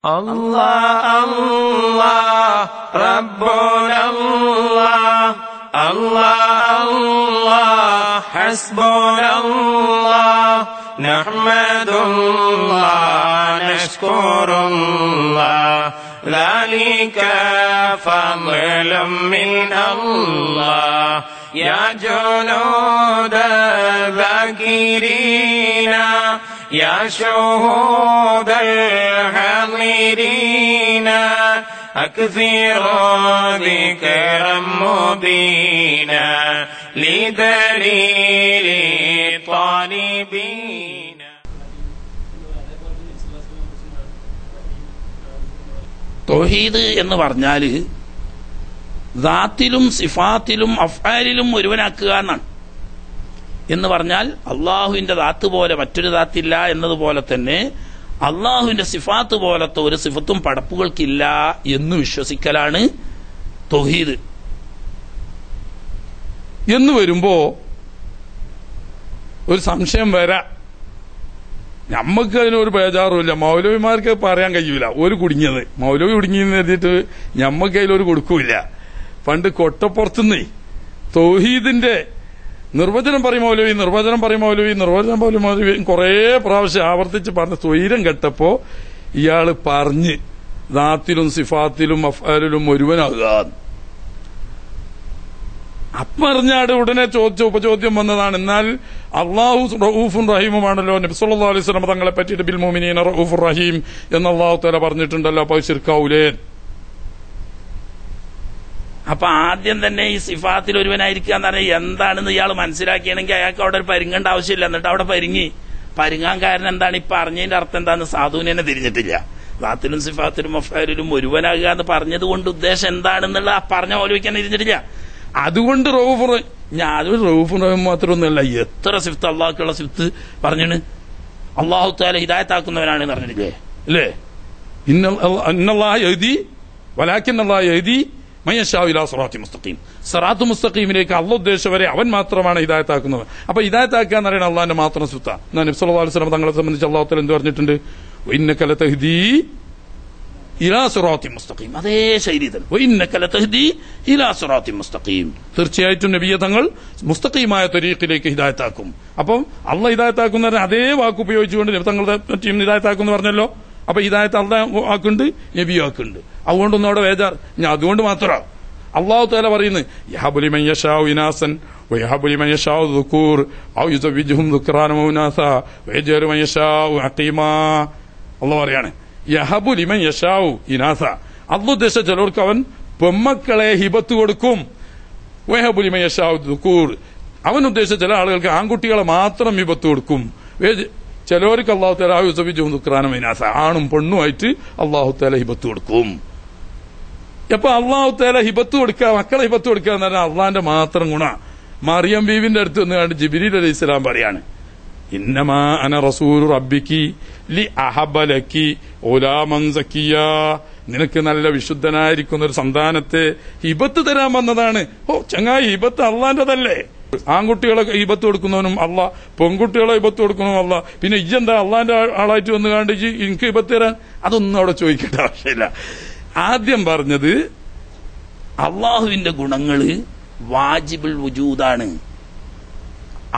الله الله ربنا الله الله الله حسبنا الله نحمد الله نشكر الله ذلك فضل من الله يا جنود الذاكرين يا شهود الحاضرين أكثروا ذكرا مبينا لدليل الطالبين. തൗഹീദ് എന്ന് പറഞ്ഞാൽ ദാത്തിലും സിഫാത്തിലും അഫ്ആലിലും ഒരുവനാക്കുക എന്നാണ്. എന്ന് പറഞ്ഞാൽ അള്ളാഹുവിന്റെ ദാത്ത് പോലെ മറ്റൊരു ദാത്തില്ല എന്നതുപോലെ തന്നെ അള്ളാഹുവിന്റെ സിഫാത്ത് പോലത്തെ ഒരു സിഫത്തും പടപ്പുകൾക്കില്ല എന്ന് വിശ്വസിക്കലാണ് തൗഹീദ്. എന്ന് വരുമ്പോ ഒരു സംശയം വരാം. നമ്മക്ക് അതിനൊരു ബേജാറുമില്ല, മൗലവിമാർക്ക് പറയാൻ കഴിയൂല ഒരു കുടുങ്ങിയത്. മൗലവി കുടുങ്ങിയെന്ന് കരുതിയിട്ട് നമ്മക്ക് അതിലൊരു കൊടുക്കൂല. പണ്ട് കൊട്ടപ്പുറത്തുനിന്ന് തൗഹീദിന്റെ നിർവചനം പറയും മൗലവി, നിർവചനം പറയും മൗലവി, നിർവചനം പറയും മൗലവി കുറെ പ്രാവശ്യം ആവർത്തിച്ച് പറഞ്ഞ് സ്വൈരം കെട്ടപ്പോ ഇയാള് പറഞ്ഞ് ദാത്തിലും സിഫാത്തിലും അഫ്ആലിലും ഒരുവനാകുക. അപ്പറഞ്ഞാട് ഉടനെ ചോദിച്ച ഉപചോദ്യം വന്നതാണ്. എന്നാൽ അള്ളാഹു റഊഫുൻ റഹീമുമാണല്ലോ, നബി സല്ലല്ലാഹു അലൈഹി വസല്ലം തങ്ങളെ പറ്റിയിട്ട് ബിൽ മുഅ്മിനീന റഊഫുർ റഹീം എന്ന് അള്ളാഹു തആല പറഞ്ഞിട്ടുണ്ടല്ലോ. അപ്പൊ ശിർക്കാവൂലേ? അപ്പൊ ആദ്യം തന്നെ ഈ സിഫാത്തിൽ ഒരുവനായിരിക്കുക എന്ന് പറഞ്ഞാൽ എന്താണെന്ന് ഇയാൾ മനസ്സിലാക്കിയാണെങ്കിൽ അയാൾക്ക് അവിടെ ഒരു പരിങ്ങേണ്ട ആവശ്യമില്ല. എന്നിട്ട് അവിടെ പരിങ്ങാൻ കാരണം എന്താണ്? ഇപ്പൊ അറിഞ്ഞതിന്റെ അർത്ഥം എന്താണെന്ന് സാധുവിനെ തന്നെ തിരിഞ്ഞിട്ടില്ല. ദാത്തിലും സിഫാത്തിലും അഫ്ആലിലും ഒരുവനാകുക എന്ന് പറഞ്ഞത് കൊണ്ട് ഉദ്ദേശം എന്താണെന്നുള്ള പറഞ്ഞ ഓലോചിക്കാൻ തിരിഞ്ഞിട്ടില്ല. അതുകൊണ്ട് റഊഫുർ, ഞാനൊരു റഊഫുർ റഹീം മാത്രമൊന്നുമല്ല, എത്ര സിഫത്ത് അള്ളാഹുക്കുള്ള സിഫത്ത് പറഞ്ഞാണ്. അള്ളാഹു തആല ഹിദായത്താക്കുന്നവനാണെന്ന് പറഞ്ഞിട്ടില്ലേ അല്ലേ? ഇന്നല്ലാഹ യഹ്ദി വലാകിന്നല്ലാഹ യഹ്ദി മയ്യശാഉ ഇലാ സിറാത്തി മുസ്തഖീം. സിറാത്ത് മുസ്തഖീമിലേക്ക് അള്ളാഹു ഉദ്ദേശിച്ചവരെ അവൻ മാത്രമാണ് ഹിദായത്താക്കുന്നത്. അപ്പൊ ഹിദായത്താക്കുക എന്ന് പറയുന്നത് അള്ളാഹിന്റെ മാത്രം സിഫത്ത. നബി സല്ലല്ലാഹു അലൈഹി വസല്ലം തങ്ങളെ സംബന്ധിച്ച് അള്ളാഹു തആല എന്ത് പറഞ്ഞിട്ടുണ്ട്? വഇന്നക ലതഹ്ദീ ഇലാ സിറാത്തി മുസ്തഖീം. അതേ ശൈലി തന്നെ വഇന്നക ലതഹ്ദീ ഇലാ സിറാത്തി മുസ്തഖീം. തീർച്ചയായിട്ടും നബിയെ തങ്ങൾ മുസ്തഖീമായ തരീഖിലേക്ക് ഹിദായത്താക്കും. അപ്പം അള്ളാഹ് ഹിദായത്താക്കുന്ന അതേ വാക്ക് ഉപയോഗിച്ചുകൊണ്ട് നബി തങ്ങളുടെ പറ്റിയും ഹിദായത്താക്കും എന്ന് പറഞ്ഞല്ലോ. അപ്പൊ ഹിദായത്ത് അള്ളാഹ് ആക്കുന്നുണ്ട്, നബിയും ആക്കുന്നുണ്ട്. അതുകൊണ്ടൊന്നും അവിടെ വേജാർ. ഞാൻ അതുകൊണ്ട് മാത്രമാണ് അള്ളാഹു തആല പറയുന്നത് യഹബു ലിമൻ യശാഉ ഇനാസൻ വയഹബു ലിമൻ യശാഉ ദുകൂർ ഔ യുസവ്വിജുഹും ദുക്റാന വഉനാസ വയജഅലു മൻ യശാഉ അഖീമാ. അള്ളാഹു പറയാണ് യഹബു ലിമൻ യശാഉ ഇനാസ. അള്ളാഹു ഉദ്ദേശിച്ച ചിലർക്ക് അവൻ പെമ്മക്കളെ ഹിബത്ത് കൊടുക്കും. വയഹബു ലിമൻ യശാഉ ദുകൂർ, അവൻ ഉദ്ദേശിച്ച ചില ആളുകൾക്ക് ആൺകുട്ടികളെ മാത്രം ഹിബത്ത് കൊടുക്കും. ചിലവർക്ക് അള്ളാഹു തആല യുസവ്വിജുഹും ദുക്റാന വഇനാസ, ആണും പെണ്ണുമായിട്ട് അള്ളാഹു തആല ഹിബത്ത് കൊടുക്കും. അപ്പൊ അള്ളാഹു തആല ഹിബത്ത് കൊടുക്കുക, മക്കളെ ഹിബത്ത് കൊടുക്കുക എന്ന് പറഞ്ഞാൽ അള്ളാഹിന്റെ മാത്രം ഗുണ. മറിയം ബീവിന്റെ അടുത്ത് വന്നുകൊണ്ട് ജിബ്രീൽ അലൈഹിസ്സലാം പറയാണ് ഇന്നമാ അന റസൂലു റബ്ബിക്കി ലി അഹബ ലക്കി ഗുലാമൻ സക്കിയാ. നിനക്ക് നല്ല വിശുദ്ധനായിരിക്കുന്ന ഒരു സന്താനത്തെ ഹിബത്ത് തരാൻ വന്നതാണ്. ഓ ചങ്ങായി, ഹിബത്ത് അള്ളാന്റെതല്ലേ? ആൺകുട്ടികളെ ഹിബത്ത് കൊടുക്കുന്നവനും അല്ല, പെൺകുട്ടികളെ ഹിബത്ത് കൊടുക്കുന്നവനും അല്ല. പിന്നെ ഇജ്ജെന്താ അള്ളാന്റെ ആളായിട്ട് വന്ന് കണ്ട് എനിക്ക് ഹിബത്ത് തരാൻ? അതൊന്നും അവിടെ ചോദിക്കേണ്ട ആവശ്യമില്ല. ആദ്യം പറഞ്ഞത് അള്ളാഹുവിന്റെ ഗുണങ്ങള് വാജിബുൽ വുജൂദാണ്,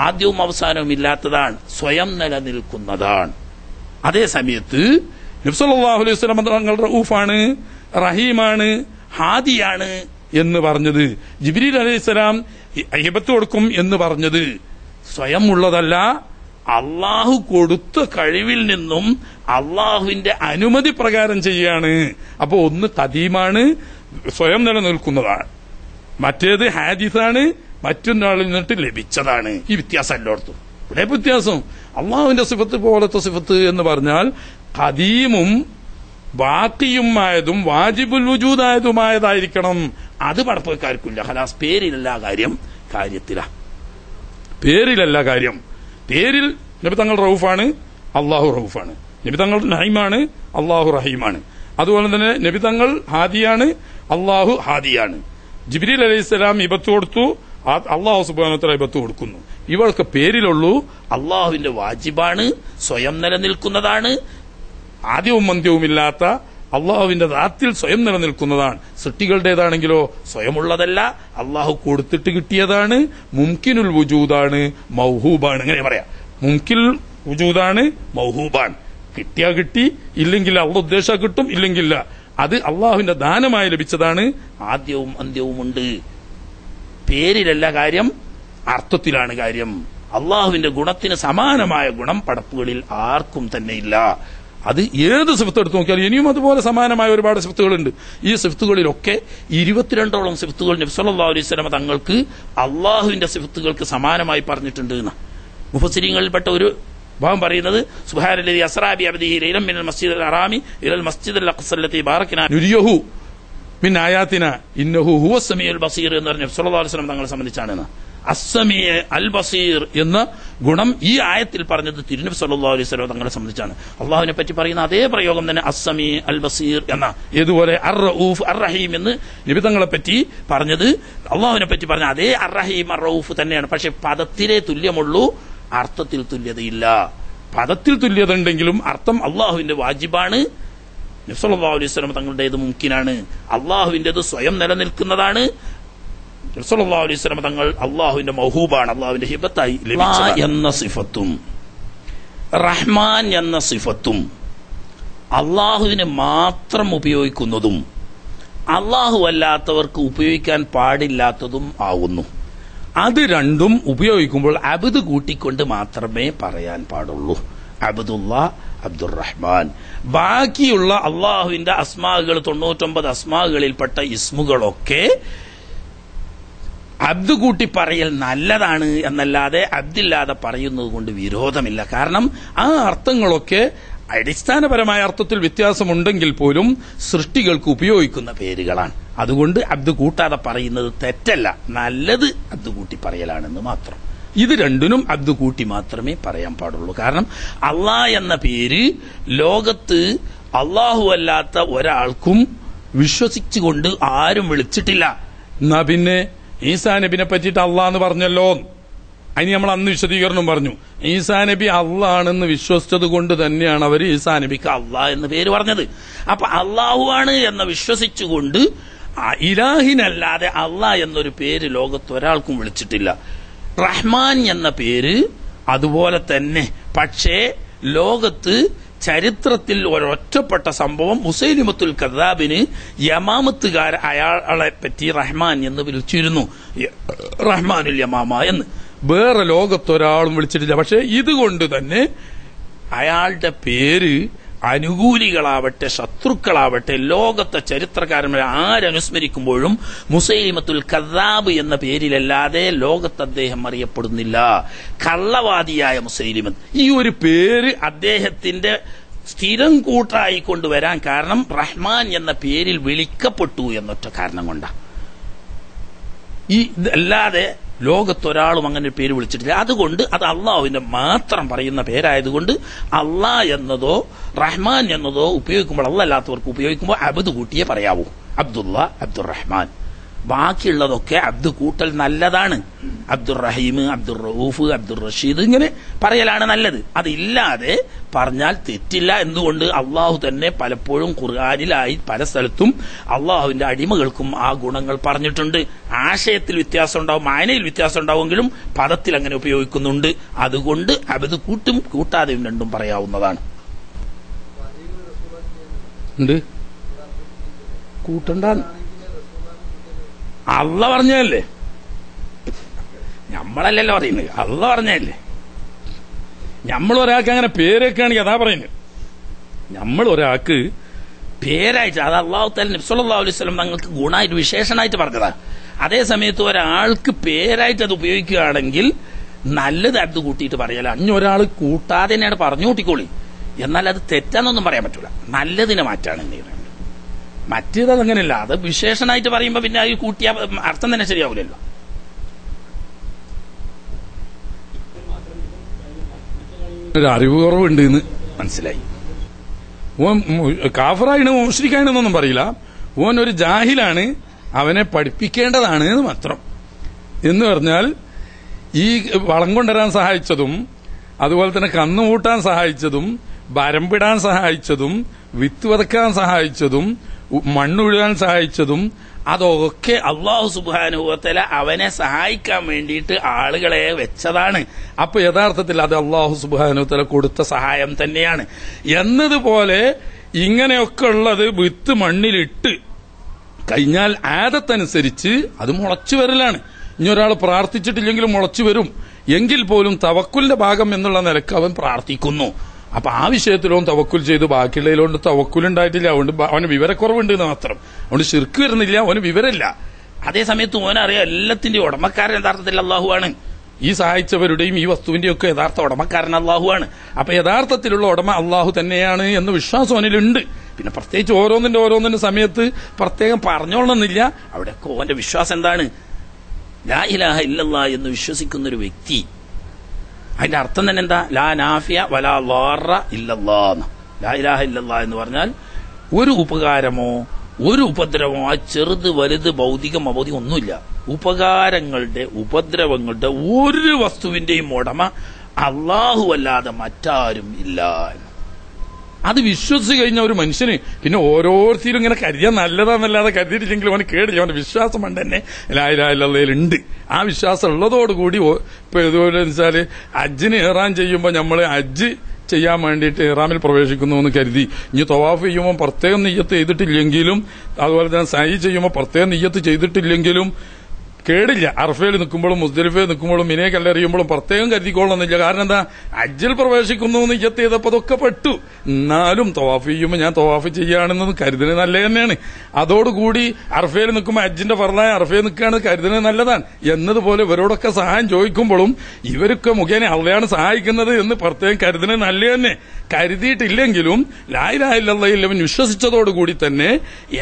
ആദ്യവും അവസാനവും ഇല്ലാത്തതാണ്, സ്വയം നിലനിൽക്കുന്നതാണ്. അതേ സമയത്ത് നബി സല്ലല്ലാഹു അലൈഹി വസല്ലം തങ്ങൾ റഊഫാണ്, റഹീമാണ്, ഹാദിയാണ് എന്ന് പറഞ്ഞത്, ജിബ്രീൽ അലൈഹിസ്സലാം ഹിബത്ത് കൊടുക്കും എന്ന് പറഞ്ഞത് സ്വയം ഉള്ളതല്ല, അള്ളാഹു കൊടുത്ത കഴിവിൽ നിന്നും അള്ളാഹുവിന്റെ അനുമതി പ്രകാരം ചെയ്യാണ്. അപ്പൊ ഒന്ന് ഖദീമാണ്, സ്വയം നിലനിൽക്കുന്നതാണ്. മറ്റേത് ഹാദിസാണ്, മറ്റൊരാളിൽ നിന്നിട്ട് ലഭിച്ചതാണ്. ഈ വ്യത്യാസം എല്ലായിടത്തും. ഇവിടെ വ്യത്യാസം അള്ളാഹുവിന്റെ സിഫത്ത് പോലത്തെ സിഫത്ത് എന്ന് പറഞ്ഞാൽ ഖദീമും ബാക്കിയുമായതും വാജിബുൽ വുജൂദായതുമായതായിരിക്കണം. അത് പടപ്പക്കാർക്കില്ല. ഖലാസ് പേരിലല്ല കാര്യം, കാര്യത്തിലാ. പേരിലല്ല കാര്യം. പേരിൽ നബി തങ്ങൾ റഊഫാണ്, അള്ളാഹു റഊഫാണ്. നബി തങ്ങൾ റഹീമാണ്, അള്ളാഹു റഹീമാണ്. അതുപോലെ തന്നെ നബി തങ്ങൾ ഹാദിയാണ്, അള്ളാഹു ഹാദിയാണ്. ജിബ്രീൽ അലൈഹിസ്സലാം ഹിബത്ത് കൊടുത്തു, അള്ളാഹു സുബ്ഹാനഹു വ തആല ഹിബത്ത് കൊടുക്കുന്നു. ഇവൾക്ക് പേരിലുള്ളൂ. അള്ളാഹുവിന്റെ വാജിബാണ്, സ്വയം നിലനിൽക്കുന്നതാണ്, ആദ്യവും അന്ത്യവുമില്ലാത്ത അള്ളാഹുവിന്റെ ദാത്തിൽ സ്വയം നിലനിൽക്കുന്നതാണ്. സൃഷ്ടികളുടേതാണെങ്കിലോ സ്വയമുള്ളതല്ല, അള്ളാഹു കൊടുത്തിട്ട് കിട്ടിയതാണ്. മുംകിനുൽ വുജൂദാണ്, മൗഹൂബാണ്. ഇങ്ങനെ പറയാം, മുംകിൽ വുജൂദാണ്, മൗഹൂബാണ്. കിട്ടിയാ കിട്ടി, ഇല്ലെങ്കിൽ അള്ളാഹ് ഉദ്ദേശിച്ചാൽ കിട്ടും, ഇല്ലെങ്കില്ല. അത് അള്ളാഹുവിന്റെ ദാനമായി ലഭിച്ചതാണ്. ആദ്യവും അന്ത്യവുമുണ്ട്. പേരിലല്ല കാര്യം, അർത്ഥത്തിലാണ് കാര്യം. അള്ളാഹുവിന്റെ ഗുണത്തിന് സമാനമായ ഗുണം പടപ്പുകളിൽ ആർക്കും തന്നെ ഇല്ല. അത് ഏത് സിഫത്ത് എടുത്ത് നോക്കിയാൽ ഇനിയും അതുപോലെ സമാനമായ ഒരുപാട് സിഫത്തുകളുണ്ട്. ഈ സിഫത്തുകളിലൊക്കെ 22ഓളം സിഫത്തുകൾ നബി സല്ലല്ലാഹു അലൈഹി വസല്ലം തങ്ങൾക്ക് അള്ളാഹുവിന്റെ സിഫത്തുകൾക്ക് സമാനമായി പറഞ്ഞിട്ടുണ്ട് എന്ന് മുഫസ്സിരീങ്ങളിൽപ്പെട്ട ഒരു ഭാഗം പറയുന്നത്, സുബ്ഹാനല്ലദീ അസ്റാ ബി അബ്ദിഹി ലൈലൻ മിനൽ മസ്ജിദിൽ ഹറാമി ഇലൽ മസ്ജിദിൽ അഖ്സ അല്ലദീ ബാറക്നാ നുരിയഹു മിൻ ആയാതിനാ ഇന്നഹു ഹുവസ് സമീഉൽ ബസീർ എന്ന് പറഞ്ഞ നബി സല്ലല്ലാഹു അലൈഹി വസല്ലം തങ്ങളെ സംബന്ധിച്ചാണ്. അസ്സമീ അൽ ബസീർ എന്ന ഗുണം ഈ ആയത്തിൽ പറഞ്ഞത് തിരുനബി സല്ലല്ലാഹു അലൈഹി വസല്ലം തങ്ങളെ സംബന്ധിച്ചാണ്. അള്ളാഹുവിനെ പറ്റി പറയുന്ന അതേ പ്രയോഗം തന്നെ അസ്സമീ അൽ ബസീർ എന്ന, ഇതുപോലെ അർ റഊഫ് അർ റഹീം എന്ന് നബി തങ്ങളെ പറ്റി പറഞ്ഞത് അള്ളാഹുവിനെ പറ്റി പറഞ്ഞ അതേ അർ റഹീം അർ റഊഫ് തന്നെയാണ്. പക്ഷെ പദത്തിലേ തുല്യമുള്ളൂ, അർത്ഥത്തിൽ തുല്യതയില്ല. പദത്തിൽ തുല്യത ഉണ്ടെങ്കിലും അർത്ഥം അള്ളാഹുവിന്റെ വാജിബാണ്, നബി സല്ലല്ലാഹു അലൈഹി വസല്ലം തങ്ങളുടേത് മുംകിനാണ്. അള്ളാഹുവിന്റേത് സ്വയം നിലനിൽക്കുന്നതാണ്. നബി സല്ലല്ലാഹു അലൈഹി വസല്ലം തങ്ങൾ അള്ളാഹുവിന്റെ മൗഹൂബാണ്, അള്ളാഹുവിന്റെ ഹിബത്തായി ലഭിച്ചതാണ്. എന്ന സിഫത്തും റഹ്മാൻ എന്ന സിഫത്തും അള്ളാഹുവിന് മാത്രം ഉപയോഗിക്കുന്നതും അള്ളാഹു അല്ലാത്തവർക്ക് ഉപയോഗിക്കാൻ പാടില്ലാത്തതും ആവുന്നു. അത് രണ്ടും ഉപയോഗിക്കുമ്പോൾ അബ്ദ് കൂട്ടിക്കൊണ്ട് മാത്രമേ പറയാൻ പാടുള്ളൂ. അബ്ദുല്ലാ, അബ്ദുറഹ്മാൻ. ബാക്കിയുള്ള അള്ളാഹുവിന്റെ അസ്മാകൾ 99 അസ്മാകളിൽപ്പെട്ട ഇസ്മുകളൊക്കെ അബ്ദ് കൂട്ടി പറയൽ നല്ലതാണ് എന്നല്ലാതെ അബ്ദില്ലാതെ പറയുന്നത് കൊണ്ട് വിരോധമില്ല. കാരണം ആ അർത്ഥങ്ങളൊക്കെ അടിസ്ഥാനപരമായ അർത്ഥത്തിൽ വ്യത്യാസമുണ്ടെങ്കിൽ പോലും സൃഷ്ടികൾക്ക് ഉപയോഗിക്കുന്ന പേരുകളാണ്. അതുകൊണ്ട് അബ്ദ് കൂട്ടാതെ പറയുന്നത് തെറ്റല്ല, നല്ലത് അബ്ദ് കൂട്ടി പറയലാണെന്ന് മാത്രം. ഇത് രണ്ടിനും അബ്ദ് കൂട്ടി മാത്രമേ പറയാൻ പാടുള്ളൂ. കാരണം അള്ളാഹ് എന്ന പേര് ലോകത്ത് അള്ളാഹു അല്ലാത്ത ഒരാൾക്കും വിശ്വസിച്ചുകൊണ്ട് ആരും വിളിച്ചിട്ടില്ല. എന്നാ പിന്നെ ഈസാ നബിനെ പറ്റിയിട്ട് അള്ളാഹ് എന്ന് പറഞ്ഞല്ലോ, അതിന് നമ്മൾ അന്ന് വിശദീകരണം പറഞ്ഞു. ഈസാ നബി അള്ളാണെന്ന് വിശ്വസിച്ചത് കൊണ്ട് തന്നെയാണ് അവർ ഈസാ നബിക്ക് അള്ളാഹ് എന്ന് പേര് പറഞ്ഞത്. അപ്പൊ അള്ളാഹു ആണ് എന്ന് വിശ്വസിച്ചുകൊണ്ട് ഇലാഹിനല്ലാതെ അള്ളാഹ് എന്നൊരു പേര് ലോകത്ത് ഒരാൾക്കും വിളിച്ചിട്ടില്ല. റഹ്മാൻ എന്ന പേര് അതുപോലെ തന്നെ. പക്ഷേ ലോകത്ത് ചരിത്രത്തിൽ ഒരൊറ്റപ്പെട്ട സംഭവം, മുസൈലിമത്തുൽ കദ്ദാബിന് യമാമത്തുകാർ അയാളെ പറ്റി റഹ്മാൻ എന്ന് വിളിച്ചിരുന്നു, റഹ്മാനുൽ യമാമ എന്ന്. വേറെ ലോകത്തൊരാളും വിളിച്ചിട്ടില്ല. പക്ഷെ ഇതുകൊണ്ട് തന്നെ അയാളുടെ പേര് അനുകൂലികളാവട്ടെ ശത്രുക്കളാവട്ടെ ലോകത്തെ ചരിത്രകാരന്മാരെ ആരനുസ്മരിക്കുമ്പോഴും മുസൈലിമത്തുൽ കദ്ദാബ് എന്ന പേരിലല്ലാതെ ലോകത്ത് അദ്ദേഹം അറിയപ്പെടുന്നില്ല. കള്ളവാദിയായ മുസൈലിമത്ത്. ഈ ഒരു പേര് അദ്ദേഹത്തിന്റെ സ്ഥിരം കൂട്ടായി കൊണ്ടുവരാൻ കാരണം റഹ്മാൻ എന്ന പേരിൽ വിളിക്കപ്പെട്ടു എന്നൊറ്റ കാരണം കൊണ്ടാണ്. ഈ അല്ലാതെ ലോകത്തൊരാളും അങ്ങനെ ഒരു പേര് വിളിച്ചിട്ടില്ല. അതുകൊണ്ട് അത് അള്ളാഹുവിന്റെ മാത്രം പറയുന്ന പേരായതുകൊണ്ട് അള്ളാഹ് എന്നതോ റഹ്മാൻ എന്നതോ ഉപയോഗിക്കുമ്പോൾ അല്ലാത്തവർക്ക് ഉപയോഗിക്കുമ്പോൾ അബ്ദ് കൂട്ടിയേ പറയാവൂ. അബ്ദുല്ലാ, അബ്ദുറഹ്മാൻ. ബാക്കിയുള്ളതൊക്കെ അബ്ദ് കൂട്ടൽ നല്ലതാണ്. അബ്ദുർ റഹീം, അബ്ദുർ റഊഫ്, അബ്ദുർ റഷീദ് ഇങ്ങനെ പറയലാണ് നല്ലത്. അതില്ലാതെ പറഞ്ഞാൽ തെറ്റില്ല. എന്തുകൊണ്ട്? അള്ളാഹു തന്നെ പലപ്പോഴും ഖുർആനിലായി പല സ്ഥലത്തും അള്ളാഹുവിന്റെ അടിമകൾക്കും ആ ഗുണങ്ങൾ പറഞ്ഞിട്ടുണ്ട്. ആശയത്തിൽ വ്യത്യാസം ഉണ്ടാവും, മാനയിൽ വ്യത്യാസം ഉണ്ടാവുമെങ്കിലും പദത്തിൽ അങ്ങനെ ഉപയോഗിക്കുന്നുണ്ട്. അതുകൊണ്ട് അബ്ദ് കൂട്ടും കൂട്ടാതെയും രണ്ടും പറയാവുന്നതാണ്. കൂട്ടണ്ട അള്ള പറഞ്ഞല്ലേ, നമ്മളല്ലല്ലോ പറയുന്നത്, അള്ള പറഞ്ഞല്ലേ. നമ്മൾ ഒരാൾക്ക് അങ്ങനെ പേരൊക്കെയാണെങ്കിൽ അതാ പറയുന്നത്. നമ്മൾ ഒരാൾക്ക് പേരായിട്ട് അത് അള്ളാഹു തആല നബി സല്ലല്ലാഹു അലൈഹി വസല്ലം തങ്ങൾക്ക് ഗുണമായിട്ട് വിശേഷണമായിട്ട് പറഞ്ഞതാ. അതേ സമയത്ത് ഒരാൾക്ക് പേരായിട്ട് അത് ഉപയോഗിക്കുകയാണെങ്കിൽ നല്ലത് അബ്ദ് കൂട്ടിയിട്ട് പറയല. ഒരാൾ കൂട്ടാതെ തന്നെയാണ് പറഞ്ഞു കൂട്ടിക്കോളി, എന്നാൽ അത് തെറ്റാന്നൊന്നും പറയാൻ പറ്റൂല. നല്ലതിനെ മാറ്റാണ് എന്ന് പറയുന്നത്. മറ്റേത് അതങ്ങനെയല്ല. അത് വിശേഷണമായിട്ട് പറയുമ്പോ പിന്നെ അത് കൂട്ടിയ അർത്ഥം തന്നെ ശരിയാവില്ലല്ലോ. ഒരു അറിവ് കുറവുണ്ട് എന്ന് മനസ്സിലായി. ഓൻ കാഫറാണ് മുശ്രിക്കാണെന്നൊന്നും പറയില്ല. ഓൻ ഒരു ജാഹിലാണ്, അവനെ പഠിപ്പിക്കേണ്ടതാണ് എന്ന് മാത്രം. എന്ന് പറഞ്ഞാൽ ഈ വളം കൊണ്ടുവരാൻ സഹായിച്ചതും അതുപോലെ തന്നെ കന്നുകൂട്ടാൻ സഹായിച്ചതും വരമ്പിടാൻ സഹായിച്ചതും വിത്ത് വിതക്കാൻ സഹായിച്ചതും മണ്ണുഴുകാൻ സഹായിച്ചതും അതൊക്കെ അള്ളാഹു സുബ്ഹാനഹു വ തആല അവനെ സഹായിക്കാൻ വേണ്ടിയിട്ട് ആളുകളെ വെച്ചതാണ്. അപ്പൊ യഥാർത്ഥത്തിൽ അത് അള്ളാഹു സുബ്ഹാനഹു വ തആല കൊടുത്ത സഹായം തന്നെയാണ്. എന്നതുപോലെ ഇങ്ങനെയൊക്കെ ഉള്ളത് വിത്ത് മണ്ണിലിട്ട് കഴിഞ്ഞാൽ ആദത്തനുസരിച്ച് അത് മുളച്ചു വരലാണ്. ഇനി ഒരാൾ പ്രാർത്ഥിച്ചിട്ടില്ലെങ്കിലും മുളച്ചു വരും. എങ്കിൽ പോലും തവക്കുലിന്റെ ഭാഗം എന്നുള്ള നിലക്ക് അവൻ പ്രാർത്ഥിക്കുന്നു. അപ്പൊ ആ വിഷയത്തിലും തവക്കുൽ ചെയ്ത് ബാക്കിയുള്ളതിലോണ്ട് തവക്കുലുണ്ടായിട്ടില്ല. അതുകൊണ്ട് അവന് വിവരക്കുറവുണ്ട് എന്ന് മാത്രം. അതുകൊണ്ട് ശിർക്ക് വരുന്നില്ല, അവന് വിവരമില്ല. അതേ സമയത്ത് ഓനറിയാം എല്ലാത്തിന്റെയും ഉടമക്കാരൻ യഥാർത്ഥത്തിൽ അള്ളാഹുവാണ്. ഈ സഹായിച്ചവരുടെയും ഈ വസ്തുവിന്റെയും ഒക്കെ യഥാർത്ഥ ഉടമക്കാരൻ അള്ളാഹുവാണ്. അപ്പൊ യഥാർത്ഥത്തിലുള്ള ഉടമ അള്ളാഹു തന്നെയാണ് എന്ന് വിശ്വാസം അവനിലുണ്ട്. പിന്നെ പ്രത്യേകിച്ച് ഓരോന്നിന്റെ സമയത്ത് പ്രത്യേകം പറഞ്ഞോളണമെന്നില്ല. അവിടെയൊക്കെ ഓന്റെ വിശ്വാസം എന്താണ്? ലാ ഇലാഹ ഇല്ലല്ലാഹ് എന്ന് വിശ്വസിക്കുന്ന ഒരു വ്യക്തി, അതിന്റെ അർത്ഥം തന്നെ എന്താ? ലാ നാഫിയ വലാ ളാറ ഇല്ലല്ലാഹ്. ലാ ഇലാഹ ഇല്ലല്ലാഹ് എന്ന് പറഞ്ഞാൽ ഒരു ഉപകാരമോ ഒരു ഉപദ്രവമോ, ആ ചെറുത് വലുത് ഭൗതികം അഭൗതികം ഒന്നുമില്ല, ഉപകാരങ്ങളുടെ ഉപദ്രവങ്ങളുടെ ഒരു വസ്തുവിന്റെയും ഉടമ അള്ളാഹു അല്ലാതെ മറ്റാരും ഇല്ല. അത് വിശ്വസിച്ച് കഴിഞ്ഞ ഒരു മനുഷ്യന് പിന്നെ ഓരോരുത്തരും ഇങ്ങനെ കരുതിയാൽ നല്ലതാന്നല്ലാതെ കരുതിയിട്ടില്ലെങ്കിൽ അവന് കേടില്ല. അവന്റെ വിശ്വാസം കൊണ്ട് തന്നെ ലാ ഇലാഹ ഇല്ലല്ലാഹ്. ആ വിശ്വാസം ഉള്ളതോടുകൂടി ഇപ്പൊ ഇതുപോലെ വെച്ചാല് ഹജ്ജിന് ഇഹ്റാം ചെയ്യുമ്പോൾ നമ്മള് ഹജ്ജ് ചെയ്യാൻ വേണ്ടിയിട്ട് ഇഹ്റാമിൽ പ്രവേശിക്കുന്നു എന്ന് കരുതി ഇനി തവാഫ് ചെയ്യുമ്പോൾ പ്രത്യേകം നിയ്യത്ത് ചെയ്തിട്ടില്ലെങ്കിലും അതുപോലെ തന്നെ സഅയ് ചെയ്യുമ്പോൾ പ്രത്യേകം നിയ്യത്ത് ചെയ്തിട്ടില്ലെങ്കിലും കേടില്ല. അറഫയിൽ നിൽക്കുമ്പോഴും മുസ്ദലിഫയിൽ നിൽക്കുമ്പോഴും മിനെ കല്ലെറിയുമ്പോഴും പ്രത്യേകം കരുതിക്കൊള്ളണമെന്നില്ല. കാരണം എന്താ? ഹജ്ജിൽ പ്രവേശിക്കുന്നു നിയ്യത്ത് ചെയ്തപ്പോൾ അതൊക്കെ പെട്ടു. എന്നാലും തവാഫ് ചെയ്യുമ്പോൾ ഞാൻ തവാഫ് ചെയ്യുകയാണെന്നത് കരുതുന്നത് നല്ലത് തന്നെയാണ്. അതോടുകൂടി അറഫയിൽ നിൽക്കുമ്പോൾ ഹജ്ജിന്റെ ഫർളായ അറഫയിൽ നിൽക്കുകയാണെന്ന് കരുതുന്നത് നല്ലതാണ്. എന്നതുപോലെ ഇവരോടൊക്കെ സഹായം ചോദിക്കുമ്പോഴും ഇവരൊക്കെ മുഖേന അള്ളയാണ് സഹായിക്കുന്നത് എന്ന് പ്രത്യേകം കരുതുന്നത് നല്ലത് തന്നെ. കരുതിയിട്ടില്ലെങ്കിലും ലാ ഇലാഹ ഇല്ലല്ലാഹ് അവൻ വിശ്വസിച്ചതോടുകൂടി തന്നെ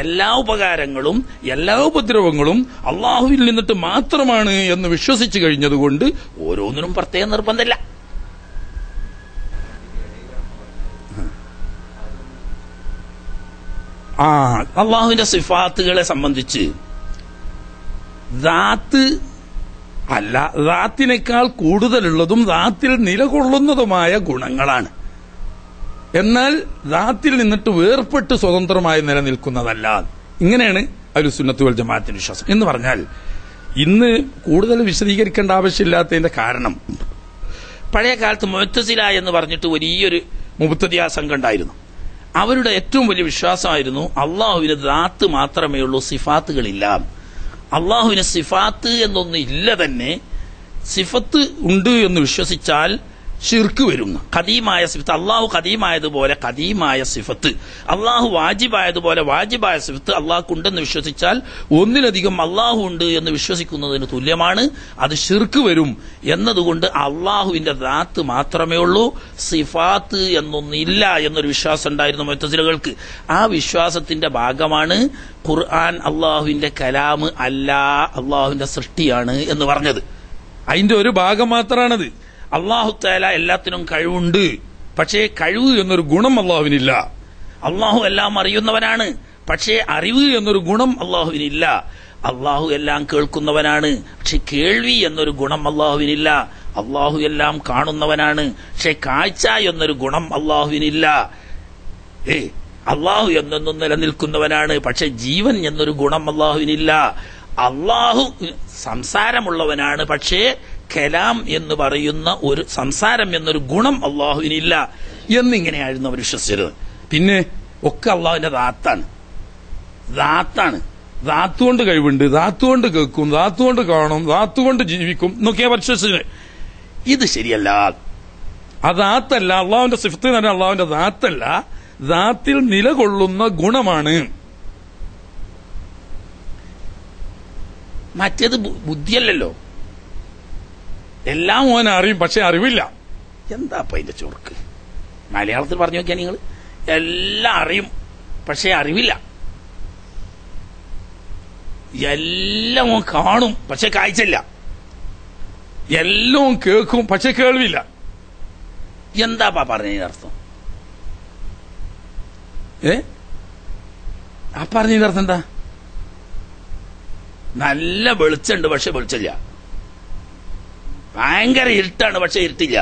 എല്ലാ ഉപകാരങ്ങളും എല്ലാ ഉപദ്രവങ്ങളും അള്ളാഹുവിൽ നിന്നിട്ട് മാത്രമാണ് എന്ന് വിശ്വസിച്ചു കഴിഞ്ഞതുകൊണ്ട് ഓരോന്നിനും പ്രത്യേക നിർബന്ധമില്ല. അള്ളാഹുവിന്റെ സിഫാത്തുകളെ സംബന്ധിച്ച് ദാത്ത് അല്ല, ദാത്തിനേക്കാൾ കൂടുതലുള്ളതും ദാത്തിൽ നിലകൊള്ളുന്നതുമായ ഗുണങ്ങളാണ്. എന്നാൽ ദാത്തിൽ നിന്നിട്ട് വേർപെട്ട് സ്വതന്ത്രമായി നിലനിൽക്കുന്നതല്ല. ഇങ്ങനെയാണ് അഹ്ലുസുന്നത്ത് വൽ ജമാഅത്തിന്റെ വിശ്വാസം. എന്ന് പറഞ്ഞാൽ ഇന്ന് കൂടുതൽ വിശദീകരിക്കേണ്ട ആവശ്യമില്ലാത്തതിന്റെ കാരണം, പഴയ കാലത്ത് മുഅ്തസില എന്ന് പറഞ്ഞിട്ട് വലിയൊരു മുബ്തദിഅ സംഘം ഉണ്ടായിരുന്നു. അവരുടെ ഏറ്റവും വലിയ വിശ്വാസമായിരുന്നു അള്ളാഹുവിന് ദാത്ത് മാത്രമേ ഉള്ളൂ, സിഫാത്തുകളില്ല. അള്ളാഹുവിന് സിഫാത്ത് എന്നൊന്നും ഇല്ല തന്നെ. സിഫത്ത് ഉണ്ട് എന്ന് വിശ്വസിച്ചാൽ ഷിർക്ക് വരും. ഖദീമായ സിഫത്ത്, അള്ളാഹു ഖദീമായതുപോലെ ഖദീമായ സിഫത്ത്, അള്ളാഹു വാജിബായതുപോലെ വാജിബായ സിഫത്ത് അള്ളാഹുണ്ടെന്ന് വിശ്വസിച്ചാൽ ഒന്നിലധികം അള്ളാഹു ഉണ്ട് എന്ന് വിശ്വസിക്കുന്നതിന് തുല്യമാണ്. അത് ഷിർക്ക് വരും. എന്നതുകൊണ്ട് അള്ളാഹുവിന്റെ ദാത്ത് മാത്രമേ ഉള്ളൂ, സിഫാത്ത് എന്നൊന്നില്ല എന്നൊരു വിശ്വാസം ഉണ്ടായിരുന്നു മുഅ്തസിലകൾക്ക്. ആ വിശ്വാസത്തിന്റെ ഭാഗമാണ് ഖുർആൻ അള്ളാഹുവിന്റെ കലാം അല്ല, അള്ളാഹുവിന്റെ സൃഷ്ടിയാണ് എന്ന് പറഞ്ഞത്. അതിന്റെ ഒരു ഭാഗം മാത്രമാണത്. അള്ളാഹു തആല എല്ലാത്തിനും കഴിവുണ്ട്, പക്ഷേ കഴിവ് എന്നൊരു ഗുണം അള്ളാഹുവിനില്ല. അള്ളാഹു എല്ലാം അറിയുന്നവനാണ്, പക്ഷേ അറിവ് എന്നൊരു ഗുണം അള്ളാഹുവിനില്ല. അള്ളാഹു എല്ലാം കേൾക്കുന്നവനാണ്, പക്ഷെ കേൾവി എന്നൊരു ഗുണം അള്ളാഹുവിനില്ല. അള്ളാഹു എല്ലാം കാണുന്നവനാണ്, പക്ഷെ കാഴ്ച എന്നൊരു ഗുണം അള്ളാഹുവിനില്ല. അള്ളാഹു എന്നെന്നും നിലനിൽക്കുന്നവനാണ്, പക്ഷെ ജീവൻ എന്നൊരു ഗുണം അള്ളാഹുവിനില്ല. അള്ളാഹു സംസാരമുള്ളവനാണ്, പക്ഷേ കലാം എന്ന് പറയുന്ന ഒരു സംസാരം എന്നൊരു ഗുണം അള്ളാഹുവിനില്ല എന്നിങ്ങനെയായിരുന്നു അവർ വിശ്വസിച്ചത്. പിന്നെ ഒക്കെ അള്ളാഹുവിന്റെ ദാത്താണ്. ദാത്തുകൊണ്ട് കഴിവുണ്ട്, ദാത്തുകൊണ്ട് കേൾക്കും, ദാത്തുകൊണ്ട് കാണും, ദാത്തുകൊണ്ട് ജീവിക്കും എന്നൊക്കെയാ വിശ്വസിച്ചത്. ഇത് ശരിയല്ല. ആ ദാത്തല്ല, അള്ളാഹുവിന്റെ സിഫത്ത് തന്നെ അള്ളാഹുവിന്റെ ദാത്തല്ല, ദാത്തിൽ നിലകൊള്ളുന്ന ഗുണമാണ്. മറ്റേത് ബുദ്ധിയല്ലല്ലോ. എല്ലാം ഓൻ അറിയും, പക്ഷെ അറിവില്ല. എന്താ അപ്പൊ അതിന്റെ ചുർക്ക്? മലയാളത്തിൽ പറഞ്ഞു നോക്കിയാ നിങ്ങൾ, എല്ലാം അറിയും പക്ഷെ അറിവില്ല. എല്ലാം കാണും പക്ഷെ കാഴ്ചയില്ല. എല്ലാം കേൾക്കും പക്ഷെ കേൾവില്ല. എന്താപ്പാ പറഞ്ഞതിന്റെ അർത്ഥം? ആ പറഞ്ഞതിന്റെ അർത്ഥം എന്താ? നല്ല വെളിച്ചുണ്ട് പക്ഷെ വെളിച്ചില്ല, ഭയങ്കര ഇരുട്ടാണ് പക്ഷെ ഇരുട്ടില്ല.